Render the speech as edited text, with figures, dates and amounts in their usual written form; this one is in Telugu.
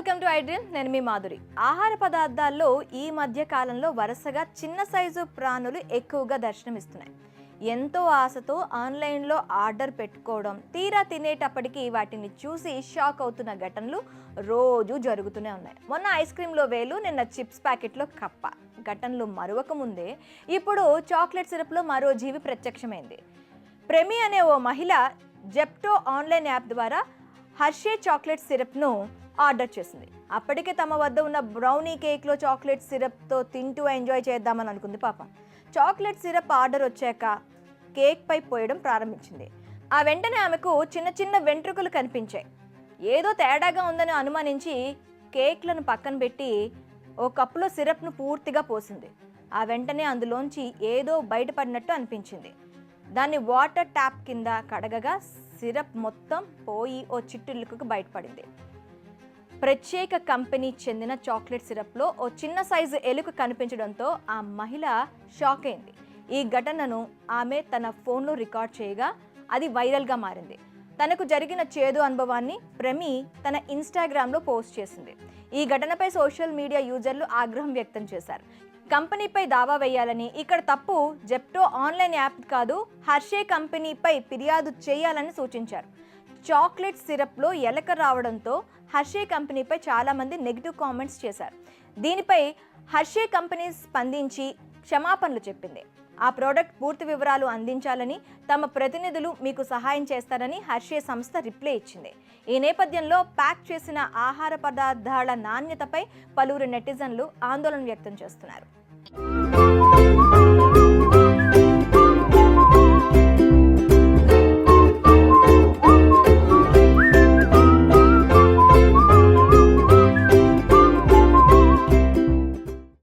Welcome to iDream. నేను మీ మాధురి. ఆహార పదార్థాల్లో ఈ మధ్య కాలంలో వరుసగా చిన్న సైజు ప్రాణులు ఎక్కువగా దర్శనమిస్తున్నాయి. ఎంతో ఆశతో ఆన్లైన్లో ఆర్డర్ పెట్టుకోవడం, తీరా తినేటప్పటికి వాటిని చూసి షాక్ అవుతున్న ఘటనలు రోజు జరుగుతూనే ఉన్నాయి. మొన్న ఐస్ క్రీమ్లో వేలు, నిన్న చిప్స్ ప్యాకెట్లో కప్ప. ఘటనలు మరొక ముందే ఇప్పుడు చాక్లెట్ సిరప్లో మరో జీవి ప్రత్యక్షమైంది. ప్రెమి అనే ఓ మహిళ జెప్టో ఆన్లైన్ యాప్ ద్వారా హర్షే చాక్లెట్ సిరప్ను ఆర్డర్ చేసింది. అప్పటికే తమ వద్ద ఉన్న బ్రౌనీ కేక్లో చాక్లెట్ సిరప్తో తింటూ ఎంజాయ్ చేద్దామని అనుకుంది పాపం. చాక్లెట్ సిరప్ ఆర్డర్ వచ్చాక కేక్ పై పోయడం ప్రారంభించింది. ఆ వెంటనే ఆమెకు చిన్న చిన్న వెంట్రుకలు కనిపించాయి. ఏదో తేడాగా ఉందని అనుమానించి కేక్లను పక్కన పెట్టి ఓ కప్పులో సిరప్ను పూర్తిగా పోసింది. ఆ వెంటనే అందులోంచి ఏదో బయటపడినట్టు అనిపించింది. దాన్ని వాటర్ ట్యాప్ కింద కడగగా సిరప్ మొత్తం పోయి ఓ చిట్టులకు బయటపడింది. ప్రత్యేక కంపెనీ చెందిన చాక్లెట్ సిరప్లో ఓ చిన్న సైజు ఎలుక కనిపించడంతో ఆ మహిళ షాక్ అయింది. ఈ ఘటనను ఆమె తన ఫోన్లో రికార్డ్ చేయగా అది వైరల్గా మారింది. తనకు జరిగిన చేదు అనుభవాన్ని ప్రెమి తన ఇన్స్టాగ్రామ్లో పోస్ట్ చేసింది. ఈ ఘటనపై సోషల్ మీడియా యూజర్లు ఆగ్రహం వ్యక్తం చేశారు. కంపెనీపై దావా వేయాలని, ఇక్కడ తప్పు జెప్టో ఆన్లైన్ యాప్ కాదు, హర్షే కంపెనీపై ఫిర్యాదు చేయాలని సూచించారు. చాక్లెట్ సిరప్లో ఎలక రావడంతో హర్షే కంపెనీపై చాలామంది నెగిటివ్ కామెంట్స్ చేశారు. దీనిపై హర్షే కంపెనీ స్పందించి క్షమాపణలు చెప్పింది. ఆ ప్రోడక్ట్ పూర్తి వివరాలు అందించాలని, తమ ప్రతినిధులు మీకు సహాయం చేస్తారని హర్షే సంస్థ రిప్లై ఇచ్చింది. ఈ నేపథ్యంలో ప్యాక్ చేసిన ఆహార పదార్థాల నాణ్యతపై పలువురు నెటిజన్లు ఆందోళన వ్యక్తం చేస్తున్నారు.